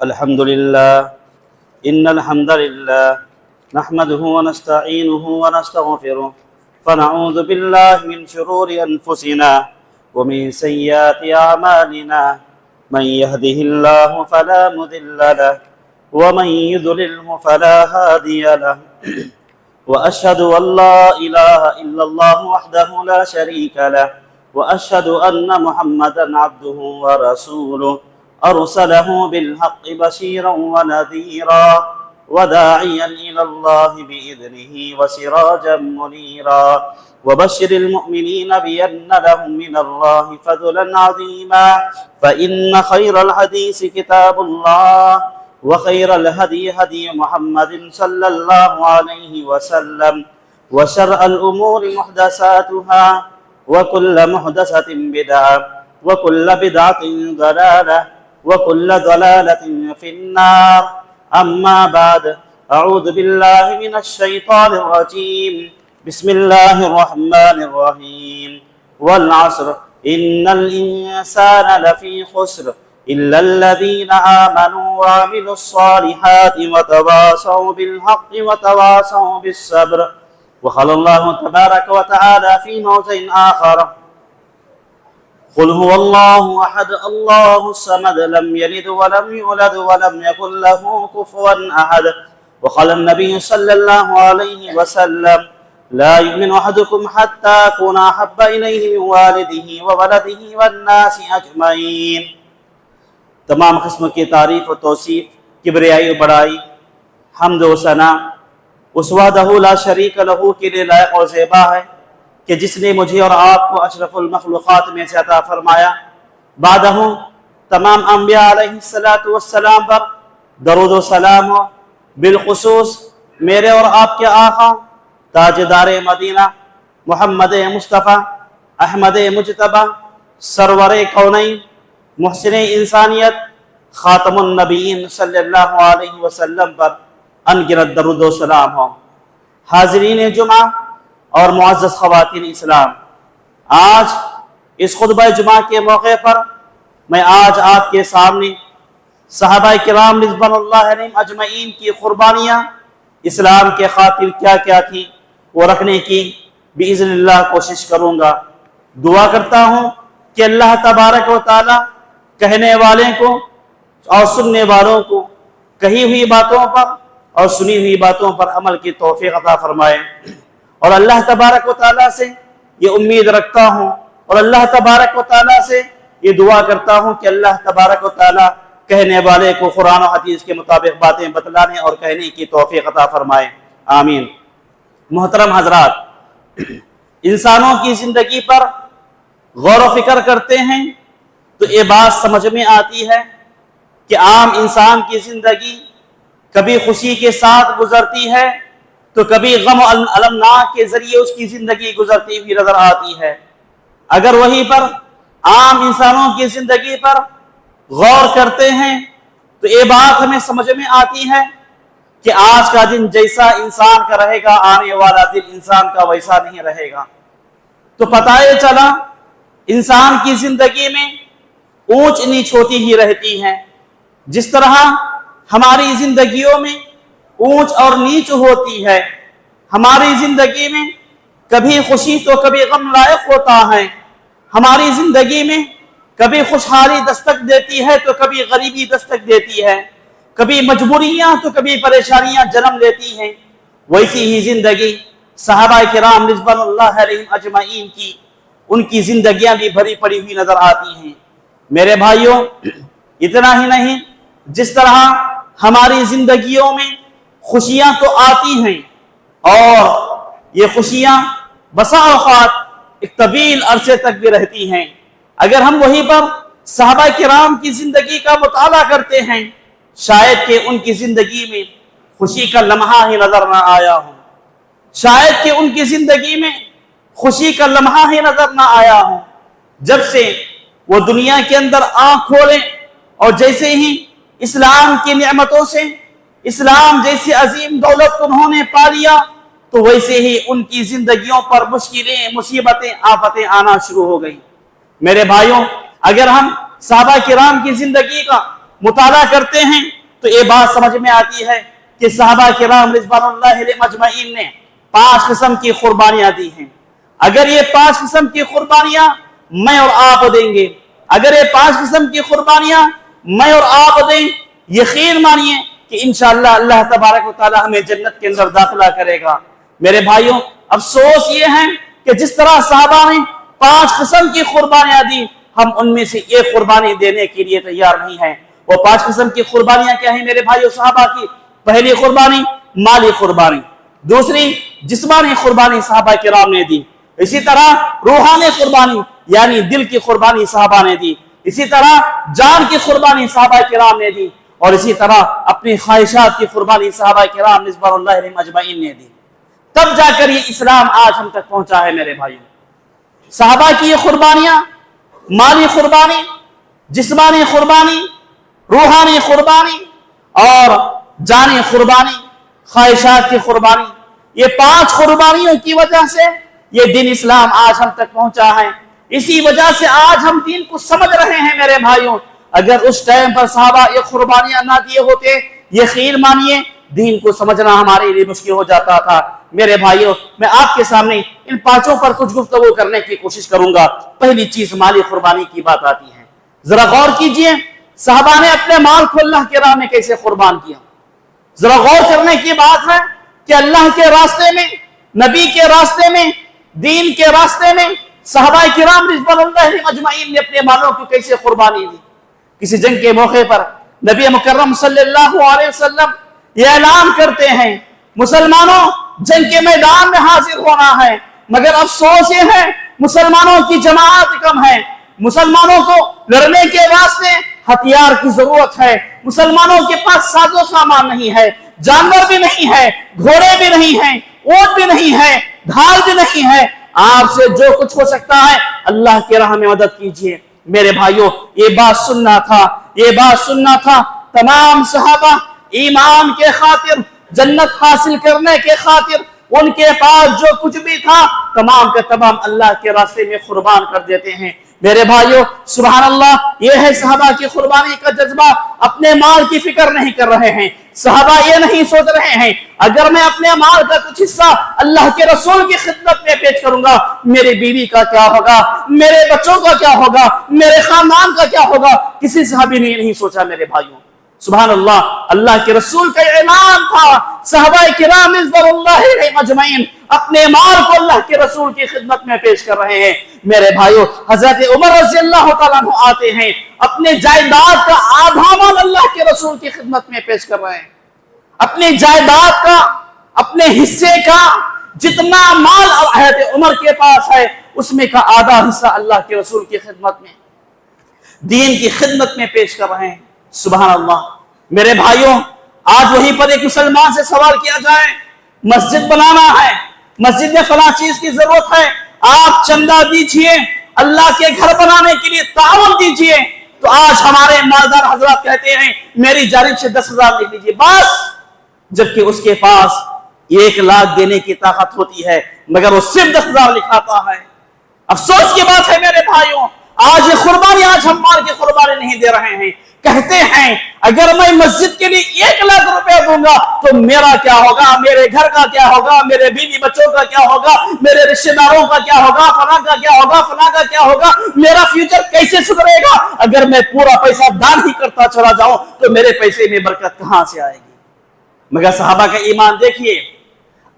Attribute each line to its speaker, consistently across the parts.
Speaker 1: الحمد لله إن الحمد لله نحمده ونستعينه ونستغفره فنعوذ بالله من شرور أنفسنا ومن سيئات أعمالنا من يهده الله فلا مضل له ومن يضلله فلا هادي له وأشهد أن لا إله إلا الله وحده لا شريك له وأشهد أن محمدا عبده ورسوله أرسله بالحق بشيرا ونذيرا وداعيا إلى الله بإذنه وسراجا منيرا وبشر المؤمنين بأن لهم من الله فضلا عظيما فإن خير الحديث كتاب الله وخير الهدي هدي محمد صلى الله عليه وسلم وشر الأمور محدثاتها وكل محدثة بدعة وكل بدعة ضلالة وكل ضلالة في النار أما بعد أعوذ بالله من الشيطان الرجيم بسم الله الرحمن الرحيم والعصر إن الإنسان لفي خسر إلا الذين آمنوا وعملوا الصالحات وتواصوا بالحق وتواصوا بالصبر وقال الله تبارك وتعالى في موضع آخر قل هو الله أحد الله الصمد لم يلد ولم يولد ولم يكن له كفوا أحد وقال النبي صلى الله عليه وسلم لا يؤمن أحدكم حتى أكون أحب إليه من والده وولده والناس أجمعين. تمام قسم کی تعریف و توصیف، کبریائی و بڑائی، حمد و ثنا اس وحدہ لا شریک لہ کے لیے لائق اور زیبا ہے کہ جس نے مجھے اور آپ کو اشرف المخلوقات میں سے عطا فرمایا. بعدہ تمام انبیاء علیہ السلام پر درود و سلام ہو، بالخصوص میرے اور آپ کے آقا تاجدار مدینہ محمد مصطفیٰ احمد مجتبی سرور کونین محسن انسانیت خاتم النبیین صلی اللہ علیہ وسلم پر انگنت درود و سلام ہو. حاضرین جمعہ اور معزز خواتین اسلام، آج اس خطبہ جمعہ کے موقع پر میں آج آپ کے سامنے صحابہ کرام رضوان اللہ علیہم اجمعین کی قربانیاں اسلام کے خاطر کیا کیا تھی وہ رکھنے کی باذن اللہ کوشش کروں گا. دعا کرتا ہوں کہ اللہ تبارک و تعالی کہنے والے کو اور سننے والوں کو کہی ہوئی باتوں پر اور سنی ہوئی باتوں پر عمل کی توفیق عطا فرمائے. اور اللہ تبارک و تعالیٰ سے یہ امید رکھتا ہوں اور اللہ تبارک و تعالیٰ سے یہ دعا کرتا ہوں کہ اللہ تبارک و تعالیٰ کہنے والے کو قرآن و حدیث کے مطابق باتیں بتلانے اور کہنے کی توفیق عطا فرمائے. آمین. محترم حضرات، انسانوں کی زندگی پر غور و فکر کرتے ہیں تو یہ بات سمجھ میں آتی ہے کہ عام انسان کی زندگی کبھی خوشی کے ساتھ گزرتی ہے تو کبھی غم و المناک کے ذریعے اس کی زندگی گزرتی ہوئی نظر آتی ہے. اگر وہیں پر عام انسانوں کی زندگی پر غور کرتے ہیں تو یہ بات ہمیں سمجھ میں آتی ہے کہ آج کا دن جیسا انسان کا رہے گا آنے والا دن انسان کا ویسا نہیں رہے گا. تو پتہ یہ چلا انسان کی زندگی میں اونچ نیچ ہوتی ہی رہتی ہے. جس طرح ہماری زندگیوں میں اونچ اور نیچ ہوتی ہے، ہماری زندگی میں کبھی خوشی تو کبھی غم لائق ہوتا ہے، ہماری زندگی میں کبھی خوشحالی دستک دیتی ہے تو کبھی غریبی دستک دیتی ہے، کبھی مجبوریاں تو کبھی پریشانیاں جنم لیتی ہیں. ویسی ہی زندگی صحابہ کرام رضوان اللہ علیہم اجمعین کی ان کی زندگیاں بھی بھری پڑی ہوئی نظر آتی ہیں. میرے بھائیوں، اتنا ہی نہیں، جس طرح ہماری زندگیوں میں خوشیاں تو آتی ہیں اور یہ خوشیاں بسا اوقات ایک طویل عرصے تک بھی رہتی ہیں. اگر ہم وہیں پر صحابہ کرام کی زندگی کا مطالعہ کرتے ہیں شاید کہ ان کی زندگی میں خوشی کا لمحہ ہی نظر نہ آیا ہو، شاید کہ ان کی زندگی میں خوشی کا لمحہ ہی نظر نہ آیا ہو. جب سے وہ دنیا کے اندر آنکھ کھولیں اور جیسے ہی اسلام کی نعمتوں سے اسلام جیسی عظیم دولت انہوں نے پا لیا تو ویسے ہی ان کی زندگیوں پر مشکلیں، مصیبتیں، آفتیں آنا شروع ہو گئیں. میرے بھائیوں، اگر ہم صحابہ کرام کی زندگی کا مطالعہ کرتے ہیں تو یہ بات سمجھ میں آتی ہے کہ صحابہ کرام رضوان اللہ علیہم اجمعین نے 5 قسم کی قربانیاں دی ہیں. اگر یہ 5 قسم کی قربانیاں میں اور آپ دیں گے، اگر یہ 5 قسم کی قربانیاں میں اور آپ دیں، یقین مانیے کہ انشاءاللہ اللہ تبارک و تعالی ہمیں جنت کے اندر داخلہ کرے گا. میرے بھائیوں، افسوس یہ ہے کہ جس طرح صحابہ نے 5 قسم کی قربانیاں دی، ہم ان میں سے ایک قربانی دینے کے لیے تیار نہیں ہیں. وہ 5 قسم کی قربانیاں کیا ہیں میرے بھائیوں صحابہ کی؟ پہلی قربانی مالی قربانی، دوسری جسمانی قربانی صحابہ کرام نے دی، اسی طرح روحانی قربانی یعنی دل کی قربانی صحابہ نے دی، اسی طرح جان کی قربانی صحابہ کرام نے دی، اور اسی طرح اپنی خواہشات کی قربانی صحابہ کرام رضوان اللہ علیہم اجمعین نے دی. تب جا کر یہ اسلام آج ہم تک پہنچا ہے میرے بھائیوں. صحابہ کی یہ قربانیاں، مالی قربانی، جسمانی قربانی، روحانی قربانی اور جانی قربانی، خواہشات کی قربانی، یہ 5 قربانیوں کی وجہ سے یہ دین اسلام آج ہم تک پہنچا ہے. اسی وجہ سے آج ہم دین کو سمجھ رہے ہیں میرے بھائیوں. اگر اس ٹائم پر صحابہ یہ قربانیاں نہ دیے ہوتے، یقین مانیے دین کو سمجھنا ہمارے لیے مشکل ہو جاتا تھا. میرے بھائیوں، میں آپ کے سامنے ان 5 پر کچھ گفتگو کرنے کی کوشش کروں گا. پہلی چیز مالی قربانی کی بات آتی ہے. ذرا غور کیجئے صحابہ نے اپنے مال کو اللہ کے راہ میں کیسے قربان کیا. ذرا غور کرنے کی بات ہے کہ اللہ کے راستے میں، نبی کے راستے میں، دین کے راستے میں صحابہ کرام رضوان اللہ علیہم اجمعین نے اپنے مالوں کو کیسے قربانی دی. کسی جنگ کے موقع پر نبی مکرم صلی اللہ علیہ وسلم یہ اعلان کرتے ہیں، مسلمانوں جنگ کے میدان میں حاضر ہونا ہے، مگر افسوس یہ ہے مسلمانوں کی جماعت کم ہے، مسلمانوں کو لڑنے کے واسطے ہتھیار کی ضرورت ہے، مسلمانوں کے پاس ساز و سامان نہیں ہے، جانور بھی نہیں ہے، گھوڑے بھی نہیں ہیں، اونٹ بھی نہیں ہے، ڈھال بھی نہیں ہے. آپ سے جو کچھ ہو سکتا ہے اللہ کے راہ میں مدد کیجیے. میرے بھائیوں، یہ بات سننا تھا تمام صحابہ ایمان کے خاطر، جنت حاصل کرنے کے خاطر ان کے پاس جو کچھ بھی تھا تمام کا تمام اللہ کے راستے میں قربان کر دیتے ہیں. میرے بھائیوں سبحان اللہ، یہ ہے صحابہ کی قربانی کا جذبہ. اپنے مال کی فکر نہیں کر رہے ہیں صحابہ، یہ نہیں سوچ رہے ہیں اگر میں اپنے مال کا کچھ حصہ اللہ کے رسول کی خدمت میں پیش کروں گا میری بیوی کا کیا ہوگا، میرے بچوں کا کیا ہوگا، میرے خاندان کا کیا ہوگا. کسی صحابی نے یہ نہیں سوچا میرے بھائیوں. سبحان اللہ، اللہ کے رسول کا اعلان تھا. صحابہ کرام رضوان اللہ علیہم اجمعین اپنے مال کو اللہ کے رسول کی خدمت میں پیش کر رہے ہیں. میرے بھائیوں، حضرت عمر رضی اللہ تعالیٰ عنہ آتے ہیں، اپنے جائیداد کا آدھا مال اللہ کے رسول کی خدمت میں پیش کر رہے ہیں. اپنی جائیداد کا، اپنے حصے کا جتنا مال حضرت عمر کے پاس ہے اس میں کا آدھا حصہ اللہ کے رسول کی خدمت میں، دین کی خدمت میں پیش کر رہے ہیں. سبحان اللہ. میرے بھائیوں، آج وہیں پر ایک مسلمان سے سوال کیا جائے، مسجد بنانا ہے، مسجد میں فلاں چیز کی ضرورت ہے، آپ چندہ دیجئے، اللہ کے گھر بنانے کے لیے تعاون دیجئے، تو آج ہمارے مالدار حضرات کہتے ہیں میری جانب سے 10,000 لے لیجئے بس، جبکہ اس کے پاس 1 لاکھ دینے کی طاقت ہوتی ہے مگر وہ صرف 10,000 لکھاتا ہے. افسوس کی بات ہے میرے بھائیوں، آج یہ قربانی، آج ہم مال کی قربانی نہیں دے رہے ہیں. کہتے ہیں اگر میں مسجد کے لیے 1 لاکھ روپے دوں گا تو میرا کیا ہوگا، میرے گھر کا کیا ہوگا، میرے بیوی بچوں کا کیا ہوگا، میرے رشتہ داروں کا کیا ہوگا، فلاں کا کیا ہوگا، فلاں کا کیا ہوگا، میرا فیوچر کیسے سدھرے گا. اگر میں پورا پیسہ دان ہی کرتا چلا جاؤں تو میرے پیسے میں برکت کہاں سے آئے گی. مگر صحابہ کا ایمان دیکھیے.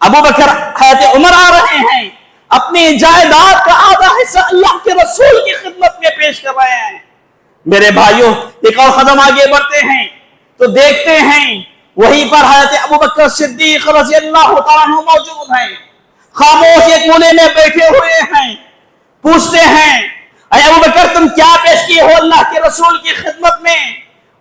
Speaker 1: ابو بکر، حضرت عمر آ رہے ہیں، اپنی جائیداد کا آدھا حصہ اللہ کے رسول کی خدمت میں پیش کر رہے ہیں. میرے بھائیوں، ایک اور قدم آگے بڑھتے ہیں تو دیکھتے ہیں وہیں پر حضرت ابو بکر صدیق رضی اللہ تعالیٰ عنہ موجود ہیں، خاموش ایک کونے میں بیٹھے ہوئے ہیں. پوچھتے ہیں اے ابو بکر تم کیا پیش کیے ہو اللہ کے رسول کی خدمت میں؟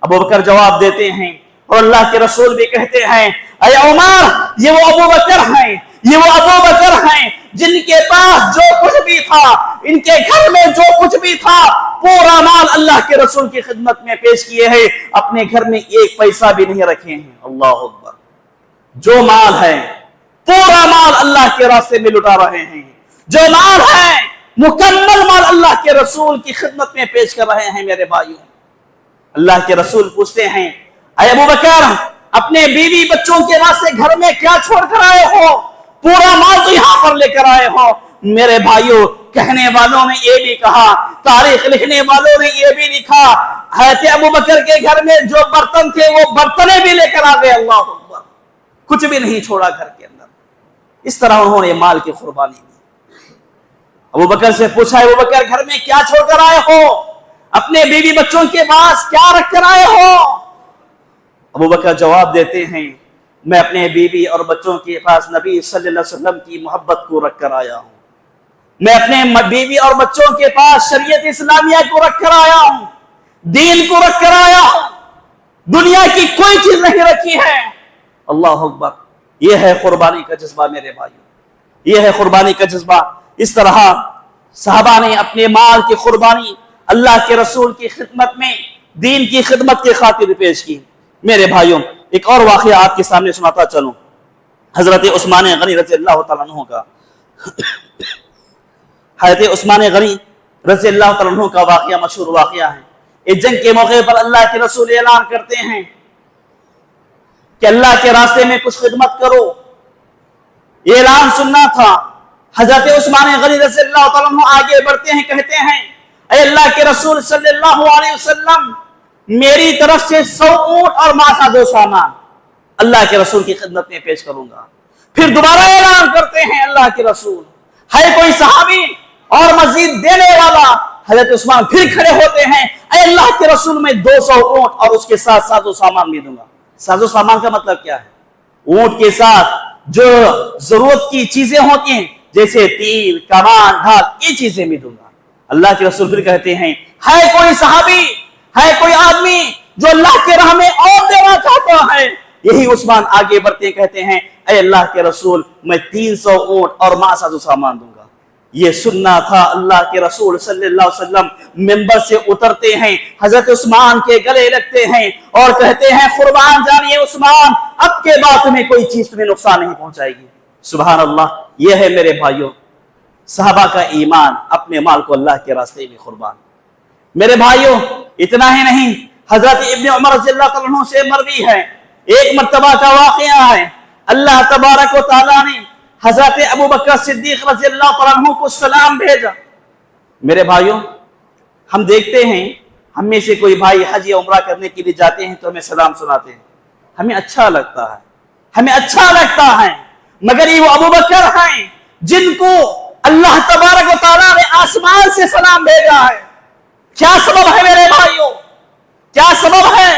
Speaker 1: ابو بکر جواب دیتے ہیں اور اللہ کے رسول بھی کہتے ہیں اے عمر یہ وہ ابو بکر ہیں، یہ وہ ابو بکر ہیں جن کے پاس جو کچھ بھی تھا، ان کے گھر میں جو کچھ بھی تھا پورا مال اللہ کے رسول کی خدمت میں پیش کیے ہیں، اپنے گھر میں 1 پیسہ بھی نہیں رکھے ہیں. اللہ اکبر. جو مال ہے پورا مال اللہ کے راستے میں لٹا رہے ہیں، جو مال ہے مکمل مال اللہ کے رسول کی خدمت میں پیش کر رہے ہیں. میرے بھائیوں اللہ کے رسول پوچھتے ہیں اے ابو بکر اپنے بیوی بچوں کے واسطے گھر میں کیا چھوڑ کر آئے ہو؟ پورا مال تو یہاں پر لے کر آئے ہو۔ میرے بھائیوں کہنے والوں نے یہ بھی کہا، تاریخ لکھنے والوں نے یہ بھی لکھا، حضرت ابو بکر کے گھر میں جو برتن تھے وہ برتنیں بھی لے کر آ گئے۔ اللہ اکبر، کچھ بھی نہیں چھوڑا گھر کے اندر۔ اس طرح انہوں نے مال کی قربانی دی۔ ابو بکر سے پوچھا ابو بکر گھر میں کیا چھوڑ کر آئے ہو؟ اپنے بیوی بچوں کے پاس کیا رکھ کر آئے ہو؟ ابو بکر جواب دیتے ہیں میں اپنے بیوی اور بچوں کے پاس نبی صلی اللہ علیہ وسلم کی محبت کو رکھ کر آیا ہوں، میں اپنے بیوی اور بچوں کے پاس شریعت اسلامیہ کو رکھ کر آیا ہوں، دین کو رکھ کر آیا ہوں، دنیا کی کوئی چیز نہیں رکھی ہے۔ اللہ اکبر، یہ ہے قربانی کا جذبہ میرے بھائیوں، یہ ہے قربانی کا جذبہ۔ اس طرح صحابہ نے اپنے مال کی قربانی اللہ کے رسول کی خدمت میں، دین کی خدمت کی خاطر پیش کی۔ میرے بھائیوں ایک اور واقعہ آپ کے سامنے سناتا چلوں، حضرت عثمان غنی رضی اللہ تعالیٰ عنہ کا۔ حضرت عثمان غنی رضی اللہ تعالیٰ عنہ کا واقعہ مشہور واقعہ ہے۔ اس جنگ کے موقع پر اللہ کے رسول اعلان کرتے ہیں کہ اللہ کے راستے میں کچھ خدمت کرو، یہ اعلان سننا تھا۔ حضرت عثمان غنی رضی اللہ تعالیٰ عنہ آگے بڑھتے ہیں، کہتے ہیں اے اللہ کے رسول صلی اللہ علیہ وسلم میری طرف سے 100 اونٹ اور ماسا سامان اللہ کے رسول کی خدمت میں پیش کروں گا۔ پھر دوبارہ اعلان کرتے ہیں اللہ کے رسول ہے کوئی صحابی اور مزید دینے والا؟ حضرت عثمان پھر کھڑے ہوتے ہیں اے اللہ کے رسول میں 200 اونٹ اور اس کے ساتھ ساز و سامان بھی دوں گا۔ ساز و سامان کا مطلب کیا ہے؟ اونٹ کے ساتھ جو ضرورت کی چیزیں ہوتی ہیں جیسے تیر، کمان، ڈھال، یہ چیزیں بھی دوں گا۔ اللہ کے رسول پھر کہتے ہیں ہے کوئی صحابی، ہے کوئی آدمی جو اللہ کے راہ میں اور دینا چاہتا ہے؟ یہی عثمان آگے بڑھتے کہتے ہیں اے اللہ کے رسول میں 300 اونٹ اور ماسا و سامان دوں گا۔ یہ سننا تھا۔ اللہ کے رسول صلی اللہ علیہ وسلم منبر سے اترتے ہیں، حضرت عثمان کے گلے لگتے ہیں اور کہتے ہیں قربان جانیے عثمان، اب کے بعد تمہیں کوئی چیز تمہیں نقصان نہیں پہنچائے گی۔ سبحان اللہ، یہ ہے میرے بھائیوں صحابہ کا ایمان، اپنے مال کو اللہ کے راستے میں قربان۔ میرے بھائیوں اتنا ہی نہیں، حضرت ابن عمر رضی اللہ تعالیٰ عنہ سے مروی ہے، ایک مرتبہ کا واقعہ ہے، اللہ تبارک و تعالیٰ نے حضرت ابو بکر صدیق رضی اللہ تعالیٰ عنہ کو سلام بھیجا۔ میرے بھائیوں ہم دیکھتے ہیں ہم میں سے کوئی بھائی حج یا عمرہ کرنے کے لیے جاتے ہیں تو ہمیں سلام سناتے ہیں، ہمیں اچھا لگتا ہے، ہمیں اچھا لگتا ہے، مگر یہ وہ ابو بکر ہیں جن کو اللہ تبارک و تعالیٰ نے آسمان سے سلام بھیجا ہے۔ کیا سبب ہے میرے بھائیوں؟ کیا سبب ہے؟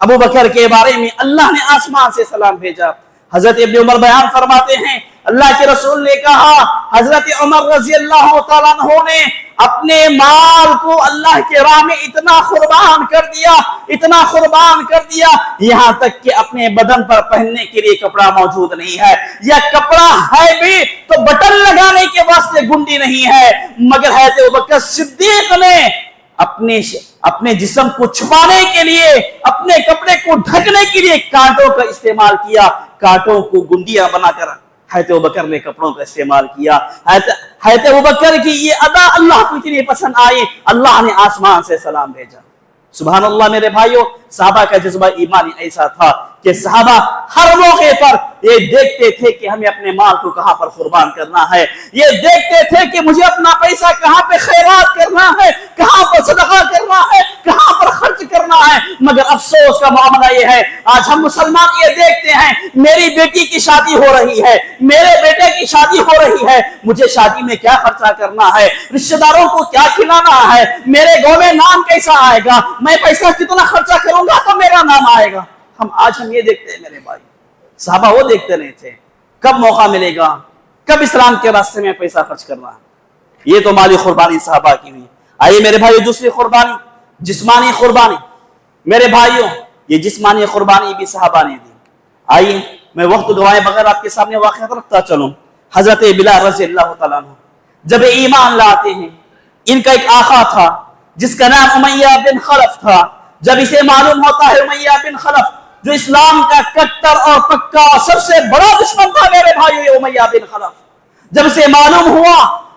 Speaker 1: ابو بکر کے بارے میں اللہ نے آسمان سے سلام بھیجا۔ حضرت ابن عمر بیان فرماتے ہیں اللہ کے رسول نے کہا حضرت عمر رضی اللہ تعالیٰ عنہ نے اپنے مال کو اللہ کے راہ میں اتنا قربان کر دیا، اتنا قربان کر دیا، یہاں تک کہ اپنے بدن پر پہننے کے لیے کپڑا موجود نہیں ہے، یا کپڑا ہے بھی تو بٹن لگانے کے واسطے گنڈی نہیں ہے، مگر حضرت ابوبکر صدیق نے اپنے جسم کو چھپانے کے لیے، اپنے کپڑے کو ڈھکنے کے لیے کانٹوں کا استعمال کیا، کانٹوں کو گنڈیاں بنا کر حضرت ابوبکر نے کپڑوں کا استعمال کیا۔ حضرت ابوبکر کی یہ ادا اللہ کو اتنی پسند آئی، اللہ نے آسمان سے سلام بھیجا۔ سبحان اللہ میرے بھائیوں، صحابہ کا جذبہ ایمانی ایسا تھا کہ صحابہ ہر موقع پر یہ دیکھتے تھے کہ ہمیں اپنے مال کو کہاں پر قربان کرنا ہے، یہ دیکھتے تھے کہ مجھے اپنا پیسہ کہاں پہ خیرات کرنا ہے، کہاں پر صدقہ کرنا ہے، کہاں پر خرچ کرنا ہے۔ مگر افسوس کا معاملہ یہ ہے آج ہم مسلمان یہ دیکھتے ہیں میری بیٹی کی شادی ہو رہی ہے، میرے بیٹے کی شادی ہو رہی ہے، مجھے شادی میں کیا خرچہ کرنا ہے، رشتہ داروں کو کیا کھلانا ہے، میرے گھر میں نام کیسا آئے گا، میں پیسہ کتنا خرچہ کروں گا تو میرا نام آئے گا۔ آج ہم یہ دیکھتے ہیں میرے بھائی، صحابہ وہ دیکھتے نہیں تھے کب موقع ملے گا، کب اسلام کے راستے میں پیسہ خرچ کرنا ہے۔ یہ تو مالی قربانی صحابہ کی ہوئی۔ آئیے میرے بھائیو دوسری قربانی جسمانی قربانی۔ میرے بھائیوں یہ جسمانی قربانی بھی صحابہ نے دی۔ آئیے میں وقت گوائے بغیر آپ کے سامنے واقعات رکھتا چلوں۔ حضرت بلال رضی اللہ تعالیٰ عنہ جب ایمان لاتے ہیں، ان کا ایک آقا تھا جس کا نام امیہ بن خلف تھا۔ جب اسے معلوم ہوتا ہے امیہ بن خلف جو اسلام کا کٹر اور پکا سب سے بڑا دشمن تھا میرے بھائیو یہ امیہ بن خلف، جب اسے معلوم ہوا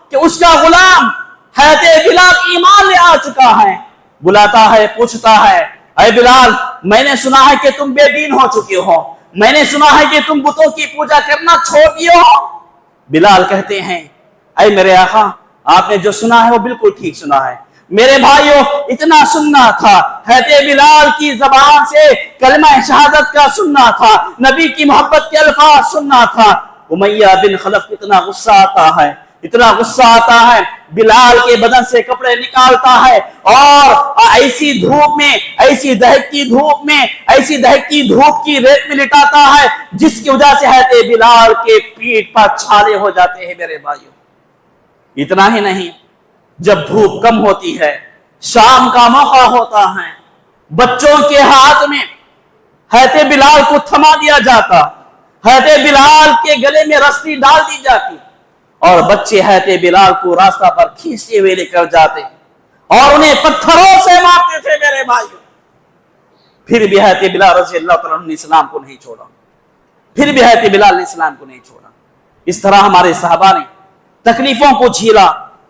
Speaker 1: کہ اس کا غلام حضرت بلال ایمان لے آ چکا ہے، بلاتا ہے، پوچھتا ہے اے بلال میں نے سنا ہے کہ تم بے دین ہو چکے ہو، میں نے سنا ہے کہ تم بتوں کی پوجا کرنا چھوڑ دیے ہو۔ بلال کہتے ہیں اے میرے آقا آپ نے جو سنا ہے وہ بالکل ٹھیک سنا ہے۔ میرے بھائیوں اتنا سننا تھا، حضرت بلال کی زبان سے کلمہ شہادت کا سننا تھا، نبی کی محبت کے الفاظ سننا تھا۔ امیہ بن خلف اتنا غصہ آتا ہے، اتنا غصہ آتا ہے، بلال کے بدن سے کپڑے نکالتا ہے اور ایسی دھوپ میں، ایسی دہکتی دھوپ میں، ایسی دہکتی دھوپ کی ریت میں لٹاتا ہے جس کی وجہ سے حضرت بلال کے پیٹھ پر چھالے ہو جاتے ہیں۔ میرے بھائیوں اتنا ہی نہیں، جب دھوپ کم ہوتی ہے، شام کا موقع ہوتا ہے، بچوں کے ہاتھ میں حضرت بلال کو تھما دیا جاتا، حضرت بلال کے گلے میں رسی ڈال دی جاتی اور بچے حضرت بلال کو راستہ پر کھینچتے ہوئے لے کر جاتے اور انہیں پتھروں سے مارتے تھے۔ میرے بھائیوں پھر بھی حضرت بلال رضی اللہ تعالیٰ عنہ نے اسلام کو نہیں چھوڑا، پھر بھی حضرت بلال نے اسلام کو نہیں چھوڑا۔ اس طرح ہمارے صحابہ نے تکلیفوں کو جھیلا،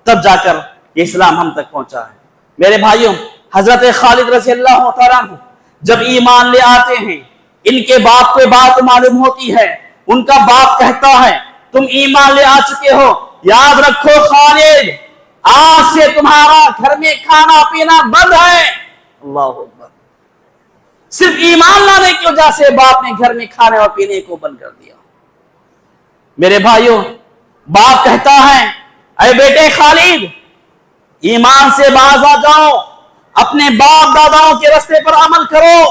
Speaker 1: تب جا کر یہ اسلام ہم تک پہنچا ہے۔ میرے بھائیوں حضرت خالد رضی اللہ تعالیٰ عنہ جب ایمان لے آتے ہیں، ان کے باپ کو بات معلوم ہوتی ہے، ان کا باپ کہتا ہے تم ایمان لے آ چکے ہو، یاد رکھو خالد آج سے تمہارا گھر میں کھانا پینا بند ہے۔ اللہ اکبر، صرف ایمان لانے کی وجہ سے باپ نے گھر میں کھانے اور پینے کو بند کر دیا۔ میرے بھائیوں باپ کہتا ہے اے بیٹے خالد ایمان سے باز آ جاؤ، اپنے باپ داداؤں کے راستے پر عمل کرو۔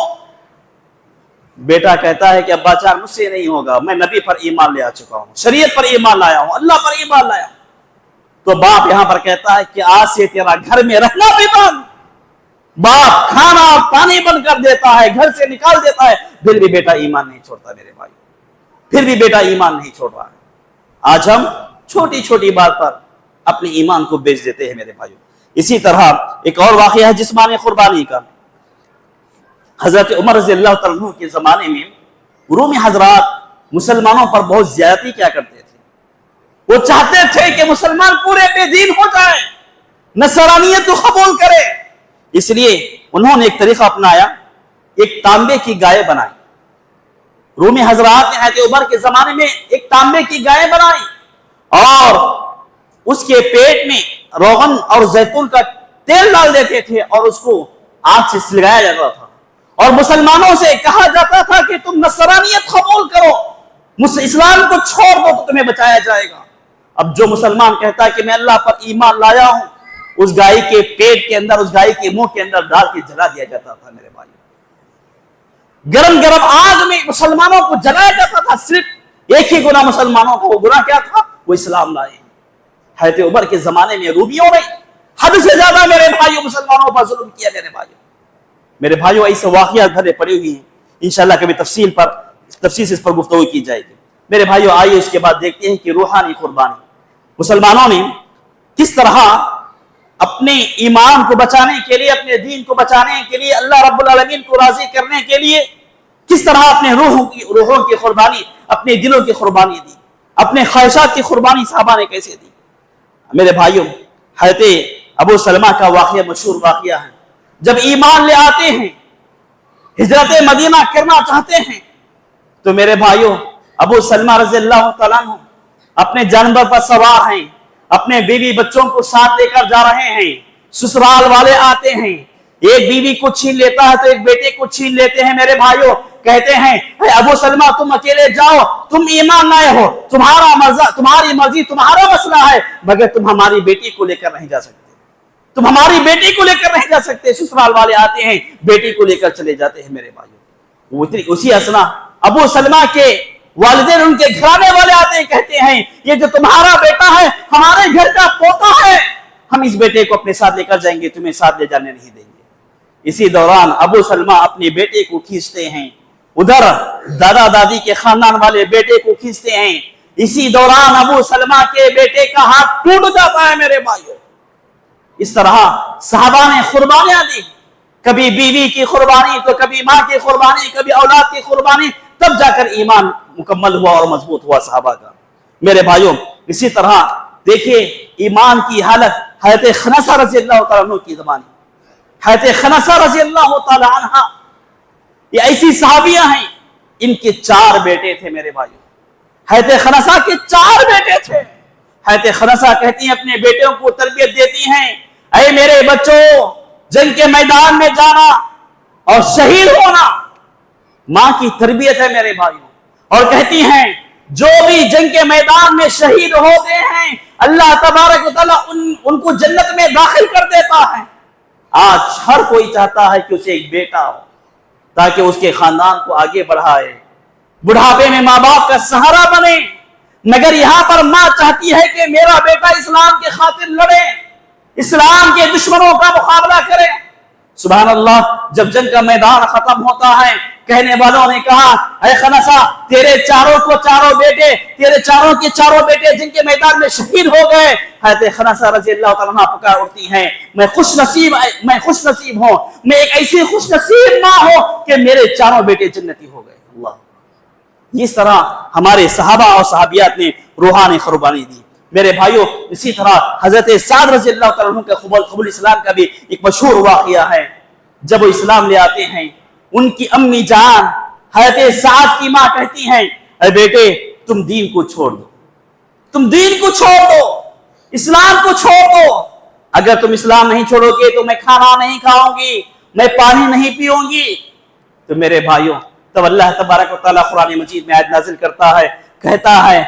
Speaker 1: بیٹا کہتا ہے کہ ابا جان مجھ سے نہیں ہوگا، میں نبی پر ایمان لے آ چکا ہوں، شریعت پر ایمان لایا ہوں، اللہ پر ایمان لایا ہوں۔ تو باپ یہاں پر کہتا ہے کہ آج سے تیرا گھر میں رہنا بھی بند۔ باپ کھانا اور پانی بند کر دیتا ہے، گھر سے نکال دیتا ہے، پھر بھی بیٹا ایمان نہیں چھوڑتا۔ میرے بھائی پھر بھی بیٹا ایمان نہیں چھوڑ رہا ہے۔ آج ہم چھوٹی چھوٹی بات پر اپنے ایمان کو بیچ دیتے ہیں۔ میرے بھائیوں اسی طرح ایک اور واقعہ ہے جسمانی قربانی کا۔ حضرت عمر رضی اللہ تعالیٰ عنہ کے زمانے میں رومی حضرات مسلمانوں پر بہت زیادتی کیا کرتے تھے۔ وہ چاہتے تھے کہ مسلمان پورے بے دین ہو جائے، نصرانیت کو قبول کرے۔ اس لیے انہوں نے ایک طریقہ اپنایا، ایک تانبے کی گائے بنائی۔ رومی حضرات نے حضرت عمر کے زمانے میں ایک تانبے کی گائے بنائی اور اس کے پیٹ میں روغن اور زیتون کا تیل ڈال دیتے تھے اور اس کو آگ سے سلگایا جاتا تھا اور مسلمانوں سے کہا جاتا تھا کہ تم نصرانیت قبول کرو، اسلام کو چھوڑ دو تو تمہیں بچایا جائے گا۔ اب جو مسلمان کہتا ہے کہ میں اللہ پر ایمان لایا ہوں، اس گائے کے پیٹ کے اندر، اس گائے کے منہ کے اندر ڈال کے جلا دیا جاتا تھا۔ میرے بھائی گرم گرم آگ میں مسلمانوں کو جلایا جاتا تھا۔ صرف ایک ہی گناہ مسلمانوں کو، وہ گناہ کیا تھا؟ وہ اسلام لائے۔ حضرت عمر کے زمانے میں رومیوں نے حد سے زیادہ میرے بھائیوں مسلمانوں پر ظلم کیا۔ میرے بھائیوں ایسے واقعات بھرے پڑے ہوئے ہیں، انشاءاللہ کبھی تفصیل سے اس پر گفتگو کی جائے گی۔ میرے بھائیوں آئیے اس کے بعد دیکھتے ہیں کہ روحانی قربانی مسلمانوں نے کس طرح اپنے ایمان کو بچانے کے لیے، اپنے دین کو بچانے کے لیے، اللہ رب العالمین کو راضی کرنے کے لیے کس طرح اپنے روحوں کی قربانی، اپنے دلوں کی قربانی دی، اپنے خواہشات کی قربانی صحابہ نے کیسے دی۔ میرے بھائیوں حضرت ابو سلمہ کا واقعہ مشہور واقعہ ہے۔ جب ایمان لے آتے ہیں، ہجرت مدینہ کرنا چاہتے ہیں، تو میرے بھائیوں ابو سلمہ رضی اللہ تعالیٰ عنہ اپنے جانور پر سوار ہیں، اپنے بیوی بچوں کو ساتھ لے کر جا رہے ہیں۔ سسرال والے آتے ہیں، ایک بیوی کو چھین لیتا ہے تو ایک بیٹے کو چھین لیتے ہیں۔ میرے بھائیوں کہتے ہیں اے ابو سلمہ تم اکیلے جاؤ، تم ایمان لائے ہو، تمہاری مرضی، تمہارا مسئلہ ہے، مگر تم ہماری بیٹی کو لے کر نہیں جا سکتے، تم ہماری بیٹی کو لے کر نہیں جا سکتے۔ سسرال والے آتے ہیں، بیٹی کو لے کر چلے جاتے ہیں۔ میرے بھائیوں اسی اثنا ابو سلمہ کے والدین، ان کے گھرانے والے آتے ہیں، کہتے ہیں یہ جو تمہارا بیٹا ہے ہمارے گھر کا پوتا ہے، ہم اس بیٹے کو اپنے ساتھ لے کر جائیں گے، تمہیں ساتھ لے جانے نہیں دیں گے۔ اسی دوران ابو سلمہ اپنے بیٹے کو کھینچتے ہیں، ادھر دادا دادی کے خاندان والے بیٹے کو کھینچتے ہیں۔ اسی دوران ابو سلمہ کے بیٹے کا ہاتھ ٹوٹ جاتا ہے۔ میرے بھائیوں اس طرح صحابہ نے قربانیاں دی، کبھی بیوی کی قربانی تو کبھی ماں کی قربانی، کبھی اولاد کی قربانی، تب جا کر ایمان مکمل ہوا اور مضبوط ہوا صحابہ کا۔ میرے بھائیوں اسی طرح دیکھیے ایمان کی حالت حضرت خنسہ رضی اللہ تعالیٰ عنہ کی زمانے، حضرت خنسہ رضی اللہ تعالی عنہ یہ ایسی صحابیاں ہیں، ان کے 4 بیٹے تھے میرے بھائیوں. حضرت خنسہ کے 4 بیٹے تھے. حضرت خنسہ کہتی ہیں اپنے بیٹوں کو تربیت دیتی ہیں، اے میرے بچوں، جنگ کے میدان میں جانا اور شہید ہونا ماں کی تربیت ہے میرے بھائیوں. اور کہتی ہیں جو بھی جنگ کے میدان میں شہید ہوتے ہیں اللہ تبارک و تعالیٰ ان کو جنت میں داخل کر دیتا ہے. آج ہر کوئی چاہتا ہے کہ اسے ایک بیٹا ہو تاکہ اس کے خاندان کو آگے بڑھائے، بڑھاپے میں ماں باپ کا سہارا بنے. مگر یہاں پر ماں چاہتی ہے کہ میرا بیٹا اسلام کے خاطر لڑے، اسلام کے دشمنوں کا مقابلہ کرے. سبحان اللہ. جب جنگ کا میدان ختم ہوتا ہے کہنے والوں نے کہا اے خنسہ تیرے چاروں کے چاروں بیٹے جن کے میدان میں شہید ہو گئے. حضرت خنسہ رضی اللہ تعالیٰ عنہ پکار اٹھتی ہیں میں خوش نصیب ہوں، میں ایک ایسی خوش نصیب ماں ہوں کہ میرے چاروں بیٹے جنتی ہو گئے. اللہ. اس طرح ہمارے صحابہ اور صحابیات نے روحانی قربانی دی میرے بھائیوں. اسی طرح حضرت سعد رضی اللہ تعالیٰ عنہ کا قبول اسلام کا بھی ایک مشہور واقعہ ہے. جب وہ اسلام لے آتے ہیں ان کی امی جان حضرت سعد کی ماں کہتی ہیں اے بیٹے تم دین کو چھوڑ دو، اسلام کو چھوڑ دو. اگر تم اسلام نہیں چھوڑو گے تو میں کھانا نہیں کھاؤں گی، میں پانی نہیں پیوں گی. تو میرے بھائیوں تب اللہ تبارک و تعالیٰ قرآن مجید میں آیت نازل کرتا ہے، کہتا ہے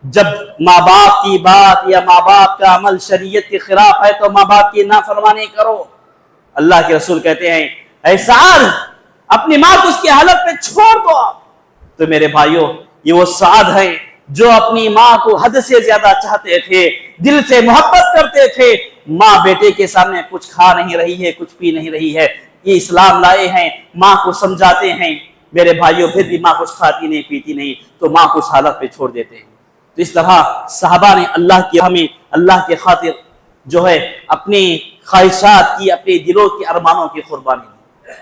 Speaker 1: جب ماں باپ کی بات یا ماں باپ کا عمل شریعت کے خلاف ہے تو ماں باپ کی نافرمانی کرو. اللہ کے رسول کہتے ہیں اے سعد اپنی ماں کو اس کی حالت پہ چھوڑ دو. تو میرے بھائیوں یہ وہ سعد ہیں جو اپنی ماں کو حد سے زیادہ چاہتے تھے، دل سے محبت کرتے تھے. ماں بیٹے کے سامنے کچھ کھا نہیں رہی ہے، کچھ پی نہیں رہی ہے، یہ اسلام لائے ہیں، ماں کو سمجھاتے ہیں. میرے بھائیوں پھر بھی ماں کچھ کھاتی نہیں پیتی نہیں تو ماں کو اس حالت پہ چھوڑ دیتے ہیں. تو اس طرح صحابہ نے اللہ کے خاطر جو ہے اپنی خواہشات کی، اپنے دلوں کی ارمانوں کی قربانی دی.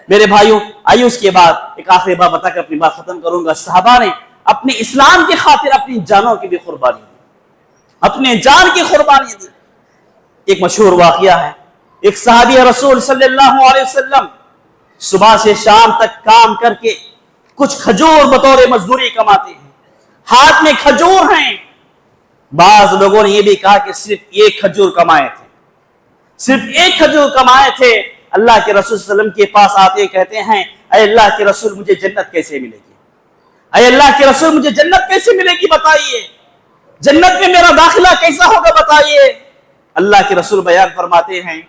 Speaker 1: میرے بھائیوں آئیے اس کے بعد ایک آخری بات بتا کر اپنی بات ختم کروں گا. صحابہ نے اپنے اسلام کی خاطر اپنی جانوں کی بھی قربانی دی، اپنے جان کی قربانی دی. ایک مشہور واقعہ ہے، ایک صحابی رسول صلی اللہ علیہ وسلم صبح سے شام تک کام کر کے کچھ کھجور بطور مزدوری کماتے ہیں، ہاتھ میں کھجور ہیں. بعض لوگوں نے یہ بھی کہا کہ صرف ایک کھجور کمائے تھے. اللہ کے رسول صلی اللہ علیہ وسلم کے پاس آتے کہتے ہیں اے اللہ کے رسول مجھے جنت کیسے ملے گی؟ اے اللہ کے رسول مجھے جنت کیسے ملے گی بتائیے، جنت میں میرا داخلہ کیسا ہوگا بتائیے. اللہ کے رسول بیان فرماتے ہیں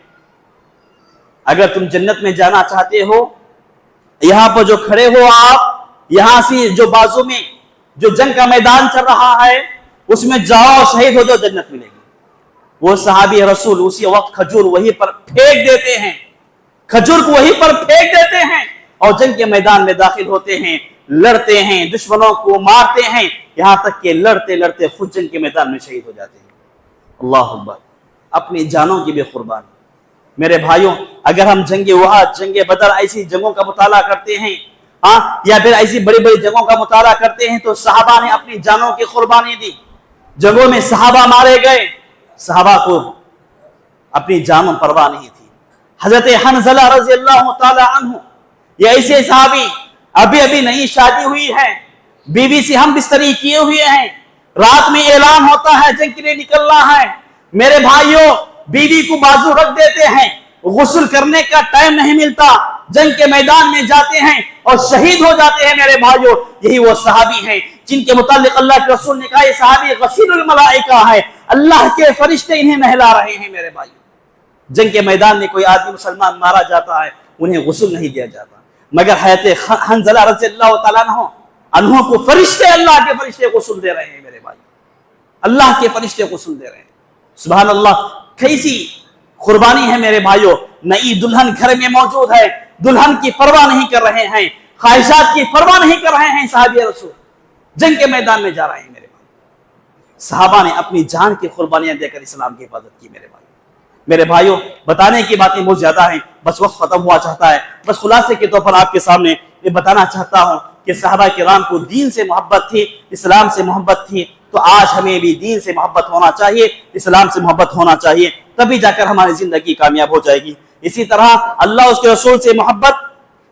Speaker 1: اگر تم جنت میں جانا چاہتے ہو یہاں پر جو کھڑے ہو آپ، یہاں سے جو بازو میں جو جنگ کا میدان چل رہا ہے اس میں جاؤ، شہید ہو جاؤ، جنت ملے گی. وہ صحابی رسول اسی وقت کھجور وہیں پر پھینک دیتے ہیں، کھجور کو وہیں پر پھینک دیتے ہیں اور جنگ کے میدان میں داخل ہوتے ہیں، لڑتے ہیں، دشمنوں کو مارتے ہیں، یہاں تک کہ لڑتے لڑتے خود جنگ کے میدان میں شہید ہو جاتے ہیں. اللہ اکبر. اپنی جانوں کی بھی قربانی. میرے بھائیوں اگر ہم جنگ احد، جنگ بدر ایسی جنگوں کا مطالعہ کرتے ہیں یا پھر ایسی بڑی بڑی جنگوں کا مطالعہ کرتے ہیں تو صحابہ نے اپنی جانوں کی قربانی دی. جنگوں میں صحابہ مارے گئے، صحابہ کو اپنی جان پرواہ نہیں تھی. حضرت حنظلہ رضی اللہ تعالی عنہ یہ ایسے صحابی ابھی نئی شادی ہوئی ہے، بیوی سے ہم بستری کیے ہوئے ہیں، رات میں اعلان ہوتا ہے جنگ کے لیے نکلنا ہے. میرے بھائیوں بیوی کو بازو رکھ دیتے ہیں، غسل کرنے کا ٹائم نہیں ملتا، جنگ کے میدان میں جاتے ہیں اور شہید ہو جاتے ہیں. میرے بھائیوں یہی وہ صحابی ہیں جن کے متعلق اللہ کے رسول نے کہا یہ صحابی غسیل الملائکہ ہے، اللہ کے فرشتے انہیں نہلا رہے ہیں. میرے بھائیوں جنگ کے میدان میں کوئی آدمی مسلمان مارا جاتا ہے انہیں غسل نہیں دیا جاتا، مگر حضرت حنظلہ رضی اللہ تعالیٰ عنہ کو فرشتے، اللہ کے فرشتے غسل دے رہے ہیں. میرے بھائی اللہ کے فرشتے غسل دے رہے ہیں. سبحان اللہ. کیسی قربانی ہے میرے بھائیوں. نئی دلہن گھر میں موجود ہے، دلہن کی پرواہ نہیں کر رہے ہیں، خواہشات کی پرواہ نہیں کر رہے ہیں، صحابی رسول جنگ کے میدان میں جا رہے ہیں. میرے بھائی صحابہ نے اپنی جان کی قربانیاں دے کر اسلام کی حفاظت کی. میرے بھائیوں بتانے کی باتیں بہت زیادہ ہیں، بس وقت ختم ہوا چاہتا ہے. بس خلاصے کے طور پر آپ کے سامنے یہ بتانا چاہتا ہوں کہ صحابہ کرام کو دین سے محبت تھی، اسلام سے محبت تھی. تو آج ہمیں بھی دین سے محبت ہونا چاہیے، اسلام سے محبت ہونا چاہیے، تبھی جا کر ہماری زندگی کامیاب ہو جائے گی. اسی طرح اللہ اس کے رسول سے محبت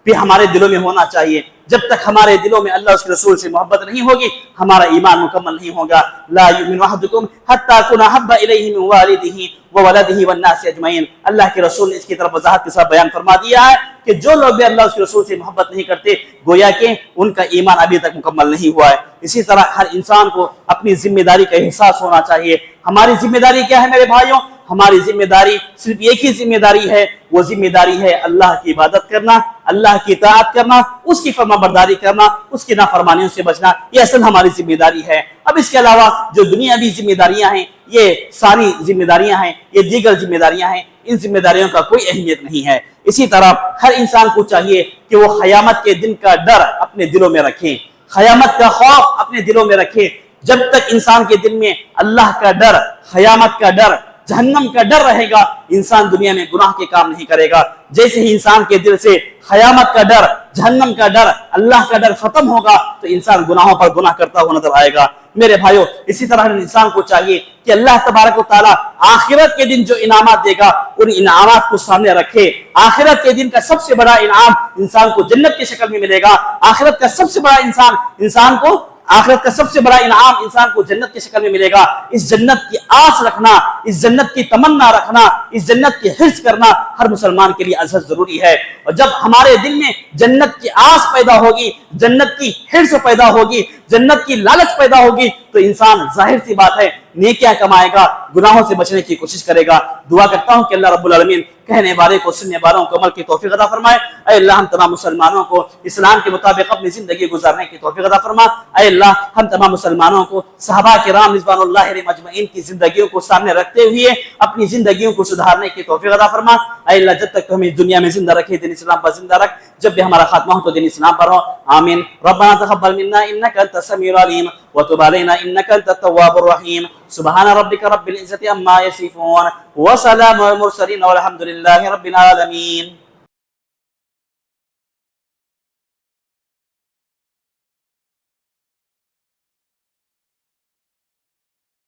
Speaker 1: بھی ہمارے دلوں میں ہونا چاہیے. جب تک ہمارے دلوں میں اللہ اس کے رسول سے محبت نہیں ہوگی ہمارا ایمان مکمل نہیں ہوگا. لا یؤمن احدکم حتی اکون احب الیہ من والدہ وولدہ والناس اجمعین. اللہ کے رسول نے اس کی طرف وضاحت کے ساتھ بیان فرما دیا ہے کہ جو لوگ بھی اللہ اس کے رسول سے محبت نہیں کرتے گویا کہ ان کا ایمان ابھی تک مکمل نہیں ہوا ہے. اسی طرح ہر انسان کو اپنی ذمہ داری کا احساس ہونا چاہیے. ہماری ذمہ داری کیا ہے میرے بھائیوں؟ ہماری ذمہ داری صرف ایک ہی ذمہ داری ہے، وہ ذمہ داری ہے اللہ کی عبادت کرنا، اللہ کی اطاعت کرنا، اس کی فرما برداری کرنا، اس کی نافرمانیوں سے بچنا. یہ اصل ہماری ذمہ داری ہے. اب اس کے علاوہ جو دنیاوی ذمہ داریاں ہیں یہ ساری ذمہ داریاں ہیں، یہ دیگر ذمہ داریاں ہیں، ان ذمہ داریوں کا کوئی اہمیت نہیں ہے. اسی طرح ہر انسان کو چاہیے کہ وہ قیامت کے دن کا ڈر اپنے دلوں میں رکھیں، قیامت کا خوف اپنے دلوں میں رکھیں. جب تک انسان کے دل میں اللہ کا ڈر، قیامت کا ڈر، جہنم کا ڈر رہے گا انسان دنیا میں گناہ کے کام نہیں کرے گا. جیسے ہی انسان کے دل سے قیامت کا ڈر، جہنم کا ڈر، اللہ کا ڈر ختم ہوگا تو انسان گناہوں پر گناہ کرتا ہوا نظر آئے گا. میرے بھائیو اسی طرح انسان کو چاہیے کہ اللہ تبارک و تعالیٰ آخرت کے دن جو انعامات دے گا ان انعامات کو سامنے رکھے. آخرت کے دن کا سب سے بڑا انعام انسان کو جنت کی شکل میں ملے گا. آخرت کا سب سے بڑا آخرت کا سب سے بڑا انعام انسان کو جنت کی شکل میں ملے گا. اس جنت کی آس رکھنا، اس جنت کی تمنا رکھنا، اس جنت کی حرص کرنا ہر مسلمان کے لیے ازحد ضروری ہے. اور جب ہمارے دل میں جنت کی آس پیدا ہوگی، جنت کی حرص پیدا ہوگی، جنت کی لالچ پیدا ہوگی تو انسان ظاہر سی بات ہے نیکیاں کمائے گا، گناہوں سے بچنے کی کوشش کرے گا. دعا کرتا ہوں کہ اللہ رب العالمین کہنے والے کو سننے والوں کو عمل کی توفیق عطا فرمائے. اے اللہ ہم تمام مسلمانوں کو اسلام کے مطابق اپنی زندگی گزارنے کی توفیق عطا فرما. اے اللہ ہم تمام مسلمانوں کو صحابہ کرام رضوان اللہ علیہم اجمعین کی زندگیوں کو سامنے رکھتے ہوئے اپنی زندگیوں کو سدھارنے کی توفیق عطا فرما. اے اللہ جب تک تو ہمیں دنیا میں زندہ رکھے دین اسلام پر زندہ رکھ، جب بھی ہمارا خاتمہ ہو تو دین اسلام پر ہو. آمین. ربنا تقبل منا انك انت السميع العليم وتب علينا انك انت التواب الرحيم. سبحان ربك رب العزة عما يصفون وسلام على المرسلين والحمد لله رب العالمين.